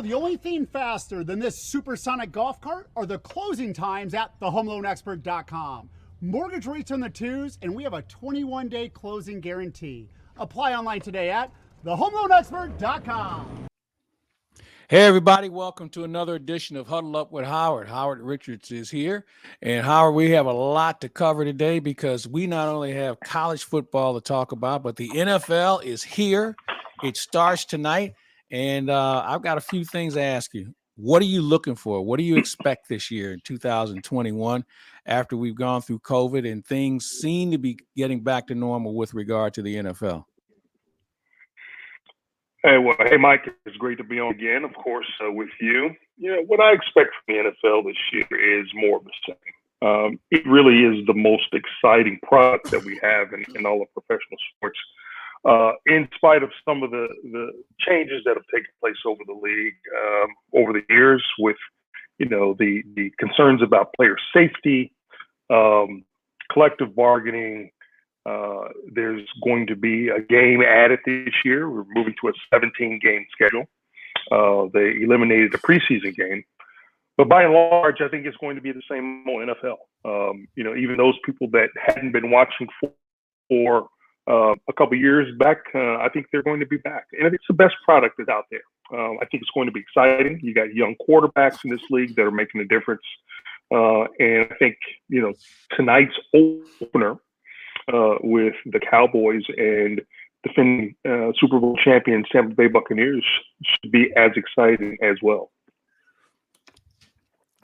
the only thing faster than this supersonic golf cart are the closing times at thehomeloanexpert.com. Mortgage rates on the twos, and we have a 21-day closing guarantee. Apply online today at thehomeloanexpert.com. Hey, everybody. Welcome to another edition of Huddle Up with Howard. Howard Richards is here. And Howard, we have a lot to cover today because we not only have college football to talk about, but the NFL is here. It starts tonight. And I've got a few things to ask you. What are you looking for? What do you expect this year in 2021 after we've gone through COVID and things seem to be getting back to normal with regard to the NFL? Hey, Mike, it's great to be on again, of course, with you. What I expect from the NFL this year is more of the same. It really is the most exciting product that we have in all of professional sports. In spite of some of the changes that have taken place over the league over the years with, the concerns about player safety, collective bargaining. There's going to be a game added this year. We're moving to a 17-game schedule. They eliminated the preseason game. But by and large, I think it's going to be the same old NFL. Even those people that hadn't been watching for a couple of years back, I think they're going to be back. And it's the best product that's out there. I think it's going to be exciting. You got young quarterbacks in this league that are making a difference. And I think, tonight's opener with the Cowboys and defending Super Bowl champion Tampa Bay Buccaneers should be as exciting as well.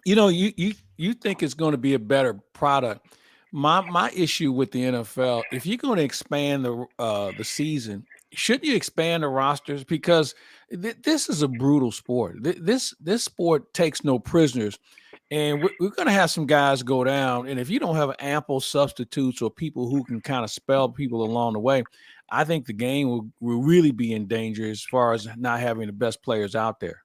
You think it's going to be a better product. My issue with the NFL, if you're going to expand the season, shouldn't you expand the rosters? Because this is a brutal sport. This sport takes no prisoners. And we're going to have some guys go down. And if you don't have ample substitutes or people who can kind of spell people along the way, I think the game will really be in danger as far as not having the best players out there.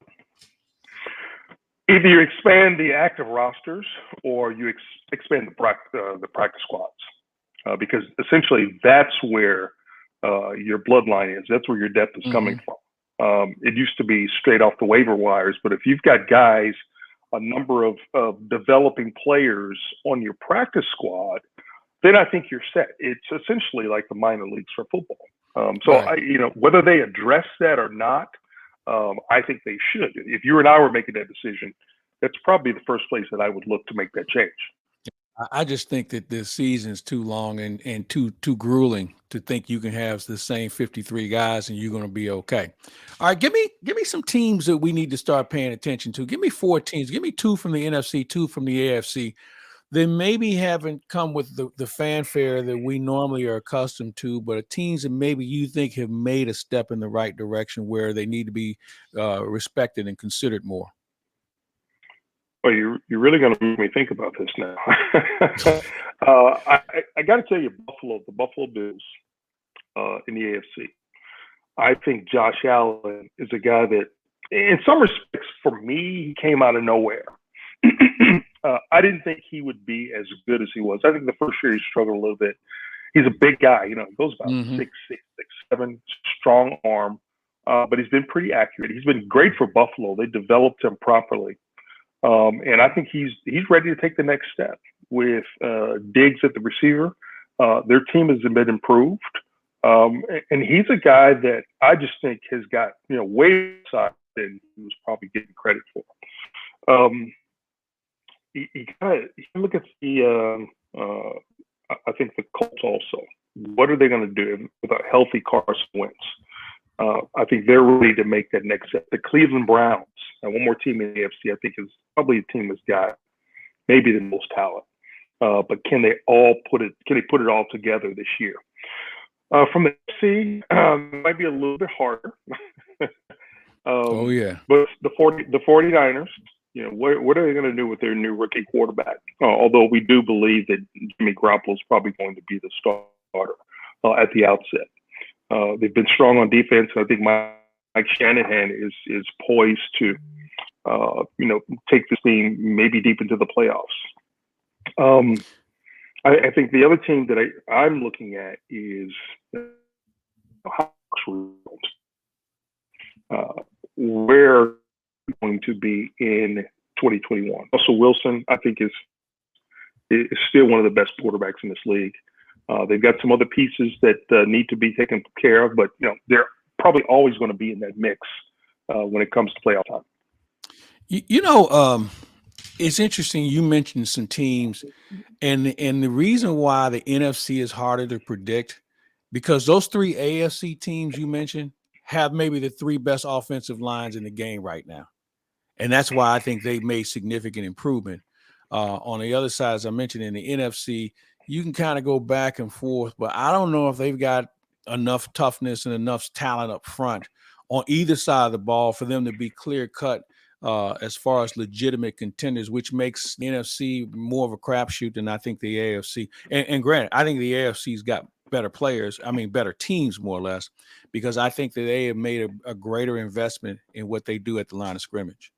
Either you expand the active rosters or you expand the practice squads, because essentially that's where your bloodline is. That's where your depth is coming from. It used to be straight off the waiver wires, but if you've got guys, a number of developing players on your practice squad, then I think you're set. It's essentially like the minor leagues for football. Right. Whether they address that or not, I think they should. If you and I were making that decision, that's probably the first place that I would look to make that change. I just think that this season's too long and too grueling to think you can have the same 53 guys and you're going to be okay. All right, give me some teams that we need to start paying attention to. Give me 4 teams. Give me 2 from the NFC, 2 from the AFC. They maybe haven't come with the fanfare that we normally are accustomed to, but teams that maybe you think have made a step in the right direction where they need to be respected and considered more. Well, you're really going to make me think about this now. I got to tell you, the Buffalo Bills in the AFC. I think Josh Allen is a guy that, in some respects, for me, he came out of nowhere. I didn't think he would be as good as he was. I think the first year he struggled a little bit. He's a big guy, he goes about 6'6", 6'7", strong arm, but he's been pretty accurate. He's been great for Buffalo. They developed him properly. And I think he's ready to take the next step with Diggs at the receiver. Their team has been improved. And he's a guy that I just think has got, way outside than he was probably getting credit for. You can look at the, I think the Colts also. What are they going to do with a healthy Carson Wentz? I think they're ready to make that next step. The Cleveland Browns, and one more team in the AFC, I think is probably the team that's got maybe the most talent. But can they put it all together this year? From the AFC, it might be a little bit harder. Oh yeah. But the 49ers, what are they going to do with their new rookie quarterback? Although we do believe that Jimmy Garoppolo is probably going to be the starter at the outset. They've been strong on defense. I think Mike Shanahan is poised to, take this team maybe deep into the playoffs. I think the other team that I'm looking at is where going to be in 2021. Russell Wilson, I think, is still one of the best quarterbacks in this league. They've got some other pieces that need to be taken care of, but they're probably always going to be in that mix when it comes to playoff time. It's interesting you mentioned some teams, and the reason why the NFC is harder to predict, because those three AFC teams you mentioned have maybe the three best offensive lines in the game right now. And that's why I think they've made significant improvement. On the other side, as I mentioned, in the NFC, you can kind of go back and forth, but I don't know if they've got enough toughness and enough talent up front on either side of the ball for them to be clear-cut as far as legitimate contenders, which makes the NFC more of a crapshoot than I think the AFC. And granted, I think the AFC's got better players, better teams more or less, because I think that they have made a greater investment in what they do at the line of scrimmage.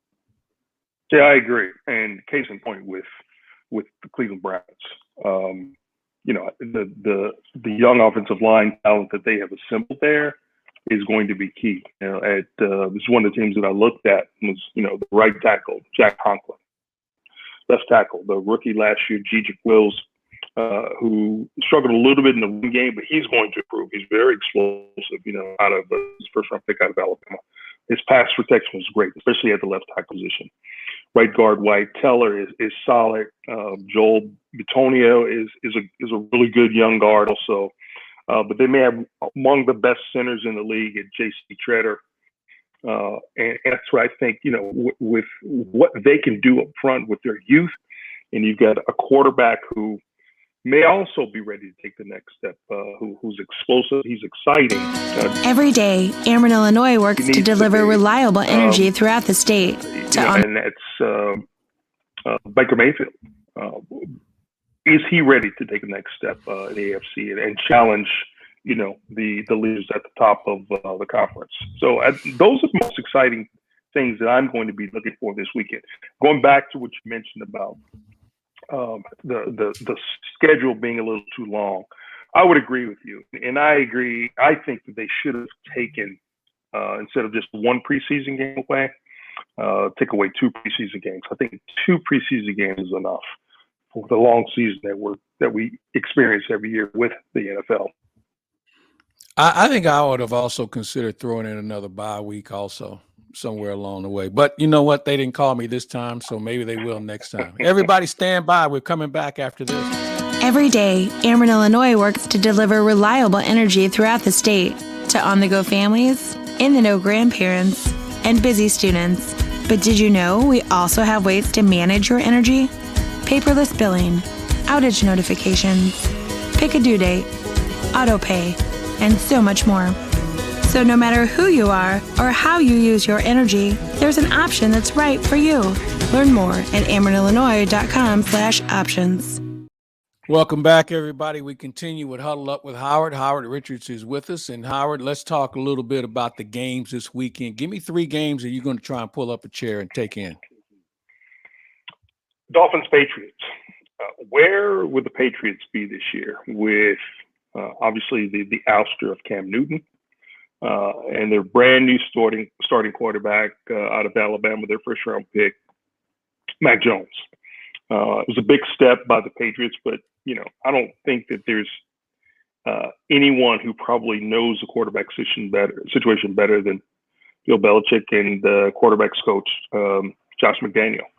Yeah, I agree. And case in point with the Cleveland Browns, the young offensive line talent that they have assembled there is going to be key. This is one of the teams that I looked at was, the right tackle, Jack Conklin, left tackle, the rookie last year, Jedrick Wills, who struggled a little bit in the run game, but he's going to improve. He's very explosive, out of his first round pick out of Alabama. His pass protection was great, especially at the left tackle position. Right guard White Teller is solid. Joel Bitonio is a really good young guard also. But they may have among the best centers in the league at J.C. Treader. And that's what I think, with what they can do up front with their youth, and you've got a quarterback who may also be ready to take the next step, who's explosive, he's exciting. Every day, Ameren, Illinois works to deliver reliable energy throughout the state. And that's Baker Mayfield. Is he ready to take the next step in the AFC and challenge, the leaders at the top of the conference? So those are the most exciting things that I'm going to be looking for this weekend. Going back to what you mentioned about the schedule being a little too long, I would agree with you. And I agree. I think that they should have taken, instead of just one preseason game away, take away two preseason games. I think two preseason games is enough for the long season that we experience every year with the NFL. I think I would have also considered throwing in another bye week also somewhere along the way. But you know what? They didn't call me this time, so maybe they will next time. Everybody stand by. We're coming back after this. Every day, Ameren, Illinois works to deliver reliable energy throughout the state to on-the-go families, in-the-know grandparents, and busy students. But did you know we also have ways to manage your energy? Paperless billing, outage notifications, pick a due date, auto pay, and so much more. So no matter who you are or how you use your energy, there's an option that's right for you. Learn more at amerenillinois.com/options. Welcome back, everybody. We continue with Huddle Up with Howard. Howard Richards is with us. And Howard, let's talk a little bit about the games this weekend. Give me three games that you're going to try and pull up a chair and take in. Dolphins, Patriots. Where would the Patriots be this year with obviously the ouster of Cam Newton and their brand new starting quarterback out of Alabama, their first round pick, Mac Jones? It was a big step by the Patriots, but I don't think that there's anyone who probably knows the quarterback situation better than Bill Belichick and the quarterback's coach, Josh McDaniel.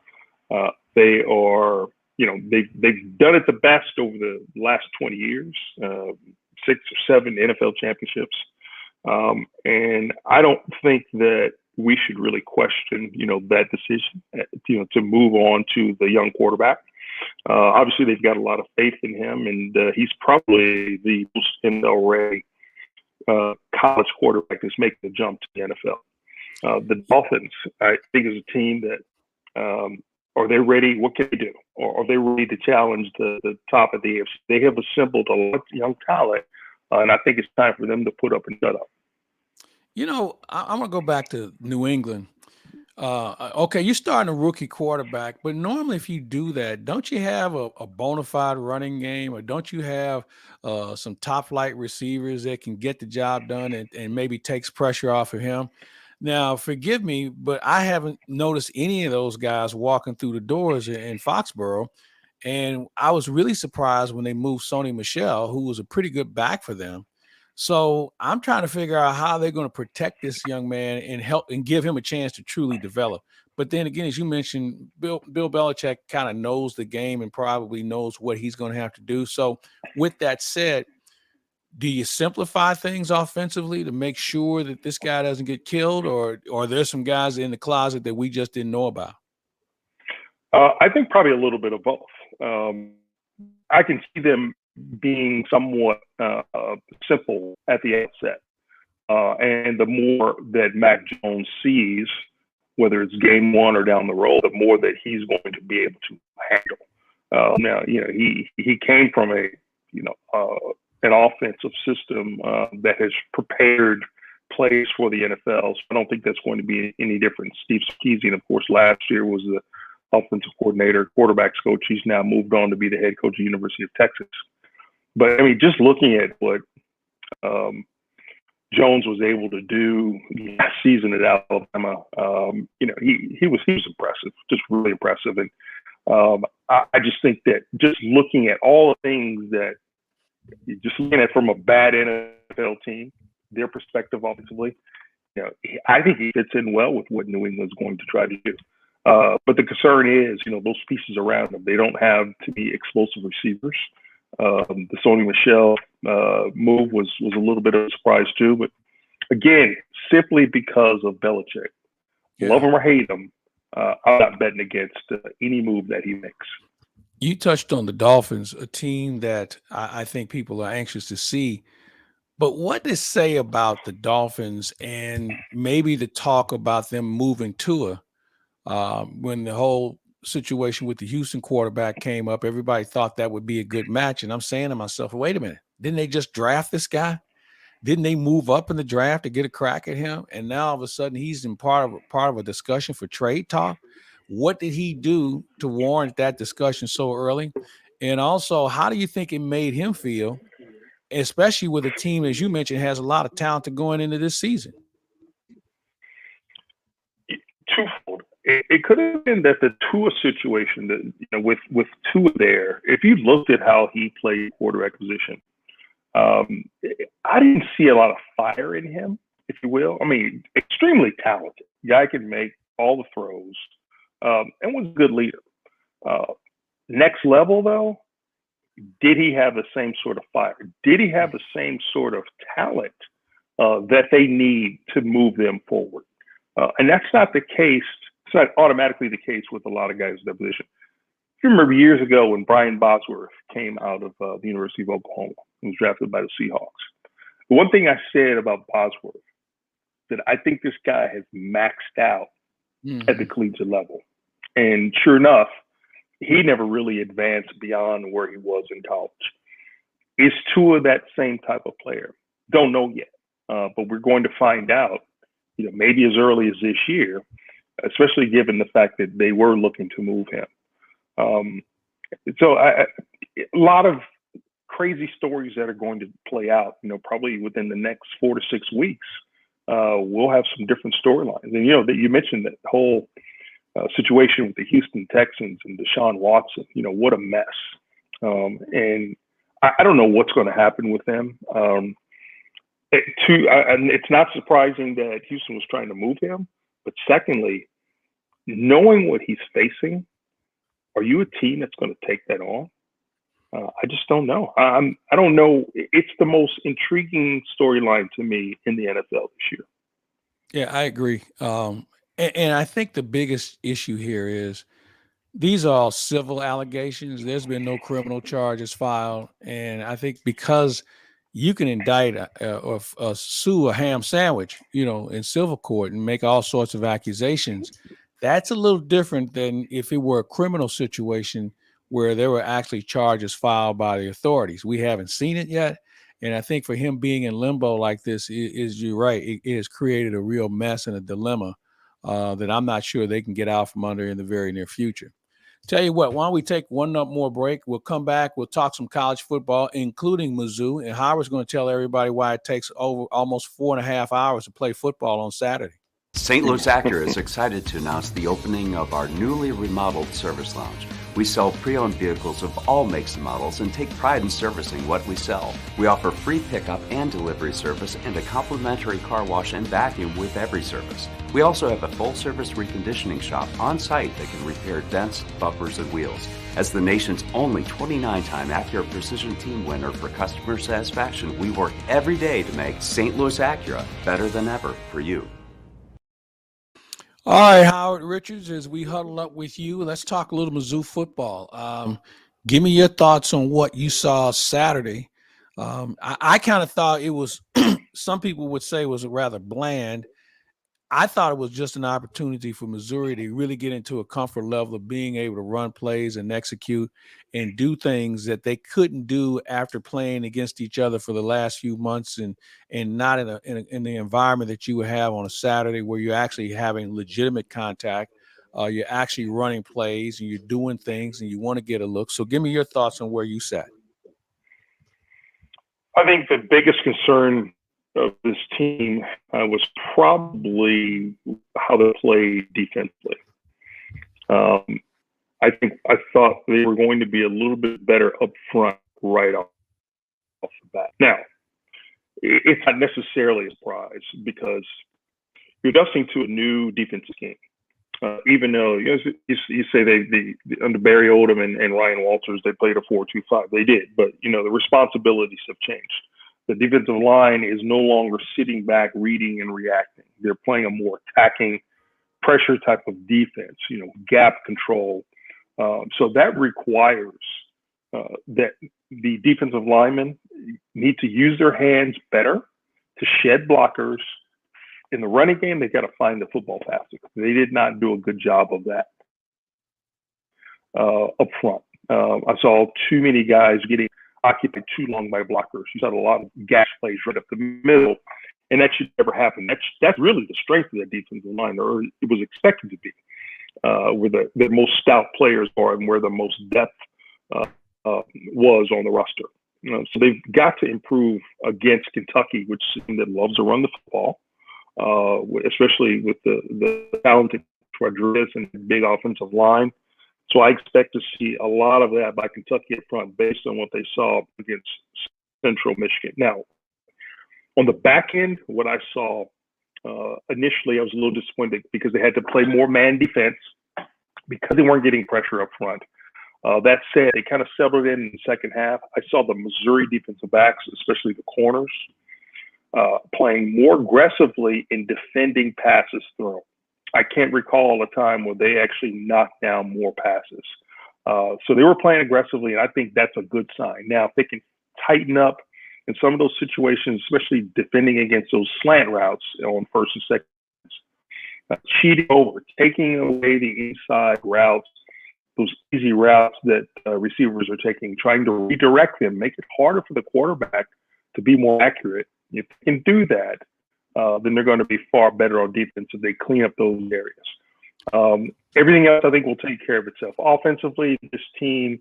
They are, they've done it the best over the last 20 years, 6 or 7 NFL championships. And I don't think that we should really question, that decision, to move on to the young quarterback. Obviously, they've got a lot of faith in him, and he's probably the most in-the-array college quarterback that's making the jump to the NFL. The Dolphins, I think, is a team that are they ready? What can they do? Or are they ready to challenge the top of the AFC? They have assembled a lot of young talent, and I think it's time for them to put up and shut up. I'm going to go back to New England. Okay, you're starting a rookie quarterback, but normally if you do that, don't you have a bona fide running game, or don't you have some top flight receivers that can get the job done and maybe takes pressure off of him? Now, forgive me, but I haven't noticed any of those guys walking through the doors in Foxborough. And I was really surprised when they moved Sony Michel, who was a pretty good back for them. So I'm trying to figure out how they're going to protect this young man and help and give him a chance to truly develop. But then again, as you mentioned, Bill Belichick kind of knows the game and probably knows what he's going to have to do. So with that said, do you simplify things offensively to make sure that this guy doesn't get killed, or there's some guys in the closet that we just didn't know about? I think probably a little bit of both. I can see them being somewhat simple at the outset. And the more that Mac Jones sees, whether it's game one or down the road, the more that he's going to be able to handle. Now, he came from an offensive system that has prepared plays for the NFL. So I don't think that's going to be any different. Steve Sarkisian, of course, last year was the offensive coordinator, quarterbacks coach. He's now moved on to be the head coach of the University of Texas. But I mean, just looking at what Jones was able to do last season at Alabama, he was impressive, just really impressive. And I just think that just looking at all the things that just looking at from a bad NFL team, their perspective offensively, I think he fits in well with what New England's going to try to do. But the concern is, those pieces around them, they don't have to be explosive receivers. The Sony Michel move was a little bit of a surprise too, but again, simply because of Belichick. Yeah. Love him or hate him, I'm not betting against any move that he makes. You touched on the Dolphins, a team that I think people are anxious to see. But what to say about the Dolphins and maybe the talk about them moving Tua? When the whole situation with the Houston quarterback came up, everybody thought that would be a good match. And I'm saying to myself, wait a minute, didn't they just draft this guy? Didn't they move up in the draft to get a crack at him? And now all of a sudden he's in part of a discussion for trade talk. What did he do to warrant that discussion so early? And also, how do you think it made him feel, especially with a team, as you mentioned, has a lot of talent going into this season? Twofold. It could have been that the Tua situation that with Tua there, if you looked at how he played quarterback position, I didn't see a lot of fire in him, if you will. I mean, extremely talented. Guy can make all the throws, and was a good leader. Next level though, did he have the same sort of fire? Did he have the same sort of talent that they need to move them forward? And that's not the case. It's not automatically the case with a lot of guys in that position. If you remember years ago when Brian Bosworth came out of the University of Oklahoma and was drafted by the Seahawks, the one thing I said about Bosworth, that I think this guy has maxed out at the collegiate level. And sure enough, he never really advanced beyond where he was in college. Is Tua that same type of player? Don't know yet, but we're going to find out, maybe as early as this year, especially given the fact that they were looking to move him. So a lot of crazy stories that are going to play out, probably within the next 4 to 6 weeks. We'll have some different storylines. And, that you mentioned that whole situation with the Houston Texans and Deshaun Watson, what a mess. And I don't know what's going to happen with them. And it's not surprising that Houston was trying to move him. But secondly, knowing what he's facing, are you a team that's going to take that on? I just don't know. I don't know. It's the most intriguing storyline to me in the NFL this year. Yeah, I agree. And I think the biggest issue here is these are all civil allegations. There's been no criminal charges filed. And I think because you can indict or sue a ham sandwich, in civil court and make all sorts of accusations. That's a little different than if it were a criminal situation where there were actually charges filed by the authorities. We haven't seen it yet. And I think for him being in limbo like this is you're right. It has created a real mess and a dilemma that I'm not sure they can get out from under in the very near future. Tell you what, why don't we take one more break? We'll come back. We'll talk some college football, including Mizzou. And Howard's going to tell everybody why it takes over almost 4.5 hours to play football on Saturday. St. Louis Acura is excited to announce the opening of our newly remodeled service lounge. We sell pre-owned vehicles of all makes and models and take pride in servicing what we sell. We offer free pickup and delivery service and a complimentary car wash and vacuum with every service. We also have a full-service reconditioning shop on site that can repair dents, bumpers, and wheels. As the nation's only 29-time Acura Precision Team winner for customer satisfaction, we work every day to make St. Louis Acura better than ever for you. All right, Howard Richards, as we huddle up with you, let's talk a little Mizzou football. Give me your thoughts on what you saw Saturday. I kind of thought it was, some people would say it was rather bland. I thought it was just an opportunity for Missouri to really get into a comfort level of being able to run plays and execute and do things that they couldn't do after playing against each other for the last few months and not in the environment that you would have on a Saturday where you're actually having legitimate contact. You're actually running plays and you're doing things and you want to get a look. So give me your thoughts on where you sat. I think the biggest concern of this team was probably how they played defensively. I thought they were going to be a little bit better up front right off the bat. Now, it's not necessarily a surprise because you're adjusting to a new defensive scheme. Even though you say they under Barry Odom and Ryan Walters, they played a 4-2-5. They did, but the responsibilities have changed. The defensive line is no longer sitting back, reading and reacting. They're playing a more attacking, pressure type of defense, gap control. So that requires that the defensive linemen need to use their hands better to shed blockers. In the running game, they've got to find the football faster. They did not do a good job of that up front. I saw too many guys getting occupied too long by blockers. You saw a lot of gas plays right up the middle, and that should never happen. That's really the strength of that defensive line, or it was expected to be, where the most stout players are and where the most depth was on the roster. So they've got to improve against Kentucky, which is a team that loves to run the football, especially with the talented Rodriguez and big offensive line. So I expect to see a lot of that by Kentucky up front based on what they saw against Central Michigan. Now, on the back end, what I saw initially, I was a little disappointed because they had to play more man defense because they weren't getting pressure up front. That said, they kind of settled in the second half. I saw the Missouri defensive backs, especially the corners, playing more aggressively in defending passes thrown. I can't recall a time where they actually knocked down more passes. So they were playing aggressively, and I think that's a good sign. Now, if they can tighten up in some of those situations, especially defending against those slant routes on first and second, cheating over, taking away the inside routes, those easy routes that receivers are taking, trying to redirect them, make it harder for the quarterback to be more accurate. If they can do that, then they're going to be far better on defense if they clean up those areas. Everything else, I think, will take care of itself. Offensively, this team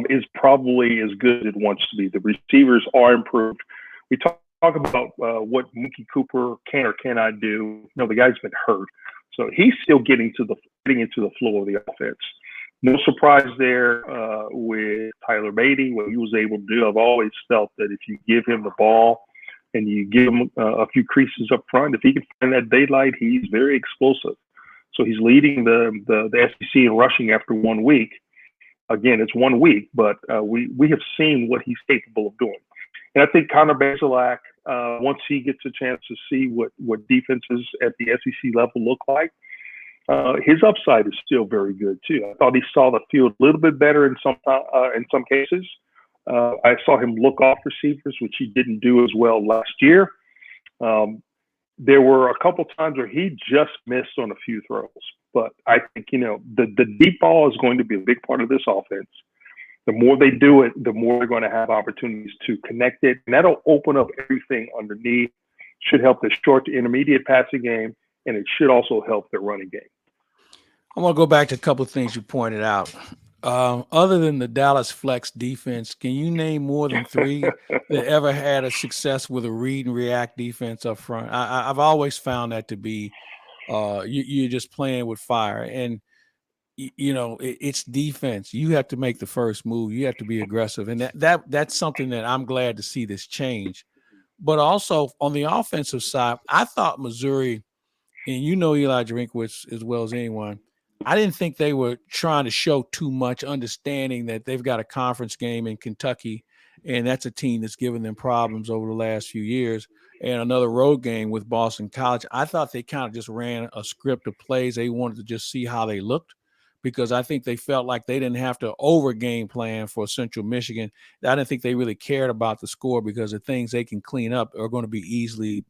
is probably as good as it wants to be. The receivers are improved. We talk about what Mookie Cooper can or cannot do. The guy's been hurt, so he's still getting into the flow of the offense. No surprise there with Tyler Beatty, what he was able to do. I've always felt that if you give him the ball and you give him a few creases up front, if he can find that daylight, he's very explosive. So he's leading the SEC in rushing after 1 week. Again, it's 1 week, but we have seen what he's capable of doing. And I think Connor Bazelak, once he gets a chance to see what defenses at the SEC level look like, his upside is still very good too. I thought he saw the field a little bit better in some cases. I saw him look off receivers, which he didn't do as well last year. There were a couple times where he just missed on a few throws. But I think, the deep ball is going to be a big part of this offense. The more they do it, the more they're going to have opportunities to connect it. And that'll open up everything underneath. Should help the short to intermediate passing game, and it should also help the running game. I want to go back to a couple of things you pointed out. Other than the Dallas flex defense, can you name more than three that ever had a success with a read and react defense up front? I've always found that to be you're just playing with fire, and it's defense. You have to make the first move. You have to be aggressive, and that's something that I'm glad to see this change. But also on the offensive side, I thought Missouri, and Eli Drinkwitz as well as anyone, I didn't think they were trying to show too much, understanding that they've got a conference game in Kentucky, and that's a team that's given them problems over the last few years, and another road game with Boston College. I thought they kind of just ran a script of plays. They wanted to just see how they looked because I think they felt like they didn't have to over game plan for Central Michigan. I didn't think they really cared about the score because the things they can clean up are going to be easily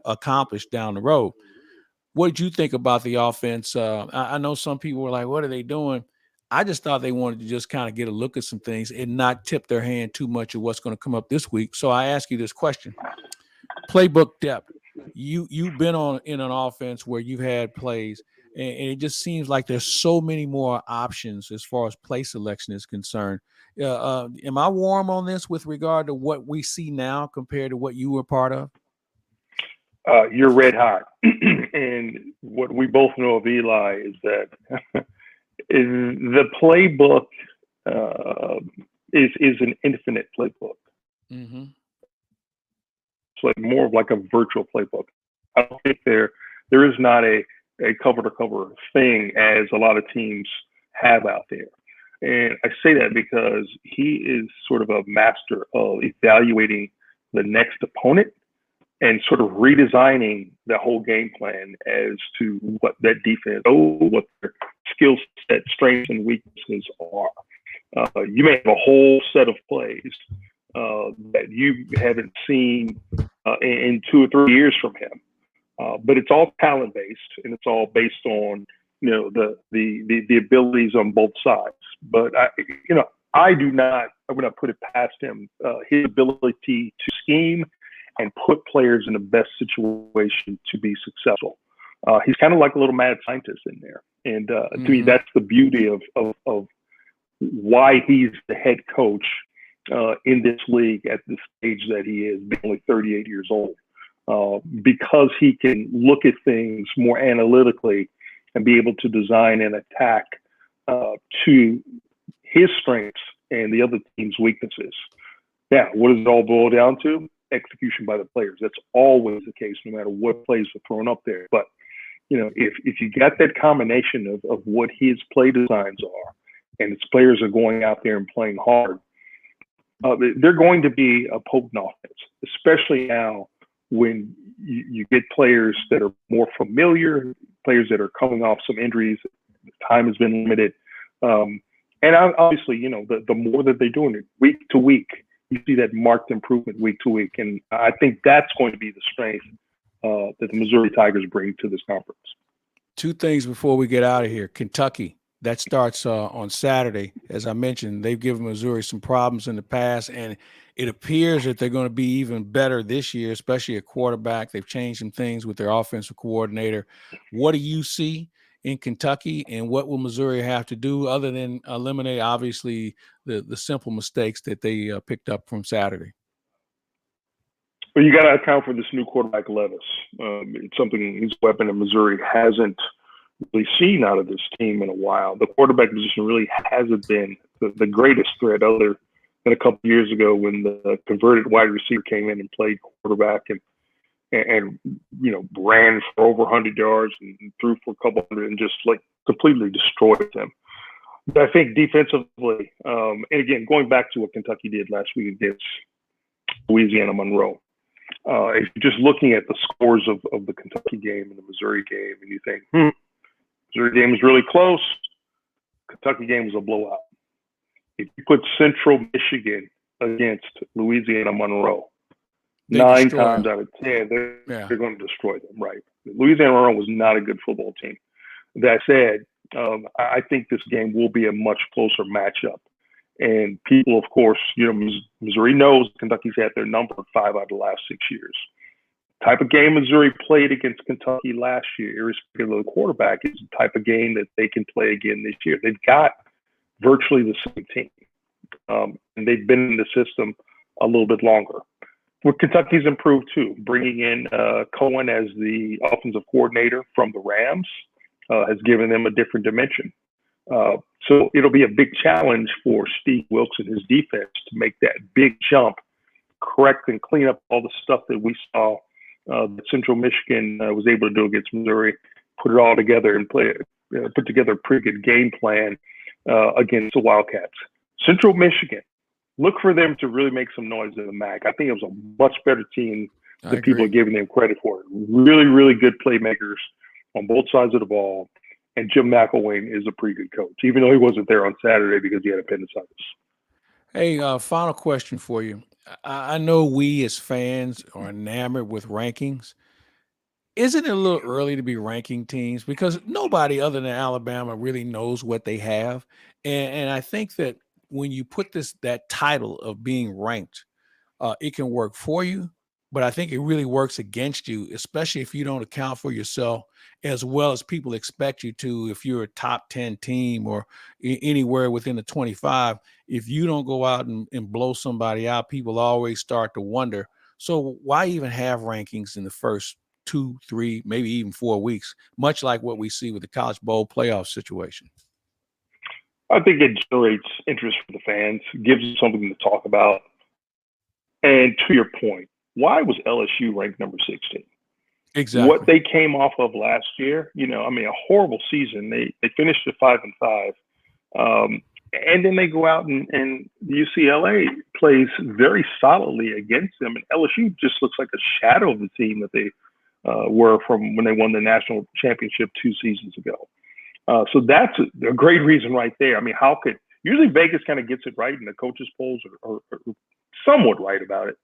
accomplished down the road. What did you think about the offense? I know some people were like, what are they doing? I just thought they wanted to just kind of get a look at some things and not tip their hand too much of what's going to come up this week. So I ask you this question. Playbook depth. You've been in an offense where you've had plays, and it just seems like there's so many more options as far as play selection is concerned. Am I warm on this with regard to what we see now compared to what you were part of? You're red hot. And what we both know of Eli is that the playbook is an infinite playbook. Mm-hmm. It's like more of like a virtual playbook. I don't think there is not a cover to cover thing as a lot of teams have out there. And I say that because he is sort of a master of evaluating the next opponent and sort of redesigning the whole game plan as to what that defense, what their skill set, strengths, and weaknesses are. You may have a whole set of plays that you haven't seen in 2 or 3 years from him, but it's all talent based and it's all based on the abilities on both sides. But I would not put it past him his ability to scheme and put players in the best situation to be successful. He's kind of like a little mad scientist in there. And to me, that's the beauty of why he's the head coach in this league at the stage that he is, being only 38 years old, because he can look at things more analytically and be able to design an attack to his strengths and the other team's weaknesses. Yeah, what does it all boil down to? Execution by the players. That's always the case, no matter what plays are thrown up there. But if you got that combination of what his play designs are, and his players are going out there and playing hard, they're going to be a potent offense, especially now when you get players that are more familiar, players that are coming off some injuries. Time has been limited, and obviously, the more that they're doing it week to week, you see that marked improvement week to week. And I think that's going to be the strength that the Missouri Tigers bring to this conference. Two things before we get out of here. Kentucky, that starts on Saturday. As I mentioned, they've given Missouri some problems in the past, and it appears that they're going to be even better this year, especially at quarterback. They've changed some things with their offensive coordinator. What do you see in Kentucky, and what will Missouri have to do other than eliminate, obviously, the simple mistakes that they picked up from Saturday? Well, you got to account for this new quarterback, Levis. It's something, his weapon that Missouri hasn't really seen out of this team in a while. The quarterback position really hasn't been the greatest threat, other than a couple of years ago when the converted wide receiver came in and played quarterback and ran for over 100 yards and threw for a couple hundred and just like completely destroyed them. But I think defensively, and again, going back to what Kentucky did last week against Louisiana Monroe, if you're just looking at the scores of the Kentucky game and the Missouri game, and you think, Missouri game was really close, Kentucky game was a blowout. If you put Central Michigan against Louisiana Monroe, 9 times out of 10, they're going to destroy them, right? Louisiana Monroe was not a good football team. That said, I think this game will be a much closer matchup. And people, of course, Missouri knows Kentucky's had their number 5 out of the last 6 years. Type of game Missouri played against Kentucky last year, irrespective of the quarterback, is the type of game that they can play again this year. They've got virtually the same team. And they've been in the system a little bit longer. Well, Kentucky's improved too. Bringing in Cohen as the offensive coordinator from the Rams has given them a different dimension. So it'll be a big challenge for Steve Wilkes and his defense to make that big jump, correct and clean up all the stuff that we saw that Central Michigan was able to do against Missouri, put it all together and put together a pretty good game plan against the Wildcats. Central Michigan, look for them to really make some noise in the MAC. I think it was a much better team than people are giving them credit for. Really, really good playmakers on both sides of the ball. And Jim McElwain is a pretty good coach, even though he wasn't there on Saturday because he had appendicitis. Hey, final question for you. I know we as fans are enamored with rankings. Isn't it a little early to be ranking teams? Because nobody other than Alabama really knows what they have. And I think that when you put that title of being ranked, it can work for you, but I think it really works against you, especially if you don't account for yourself as well as people expect you to. If you're a top 10 team or anywhere within the 25, if you don't go out and blow somebody out, people always start to wonder. So why even have rankings in the first 2, 3, maybe even 4 weeks, much like what we see with the College Bowl playoff situation? I think it generates interest for the fans, gives them something to talk about. And to your point, why was LSU ranked number 16? Exactly. What they came off of last year, a horrible season. They finished at 5-5. And then they go out and UCLA plays very solidly against them. And LSU just looks like a shadow of the team that they were from when they won the national championship 2 seasons ago. So that's a great reason right there. I mean, usually Vegas kind of gets it right and the coaches polls are somewhat right about it.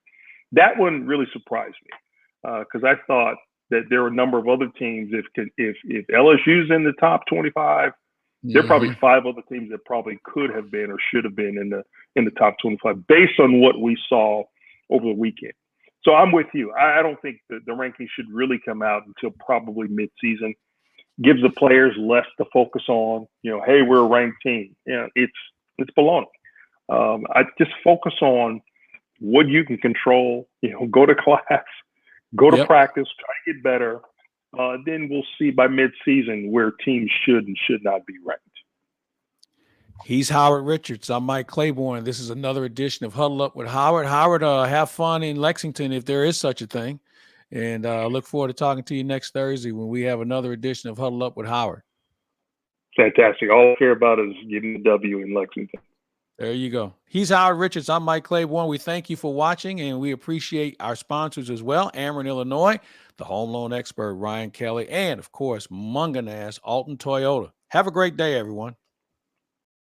That one really surprised me because I thought that there were a number of other teams. If LSU's in the top 25, there are probably 5 other teams that probably could have been or should have been in the top 25 based on what we saw over the weekend. So I'm with you. I don't think the rankings should really come out until probably mid-season. Gives the players less to focus on. Hey, we're a ranked team. It's baloney. I just focus on what you can control. Go to class, go to practice, try to get better. Then we'll see by mid-season where teams should and should not be ranked. He's Howard Richards. I'm Mike Claiborne. This is another edition of Huddle Up with Howard. Howard, have fun in Lexington if there is such a thing. And I look forward to talking to you next Thursday when we have another edition of Huddle Up with Howard. Fantastic. All I care about is getting the W in Lexington. There you go. He's Howard Richards. I'm Mike Claiborne. We thank you for watching, and we appreciate our sponsors as well. Ameren, Illinois, the home loan expert, Ryan Kelly, and, of course, Munganaz, Alton Toyota. Have a great day, everyone.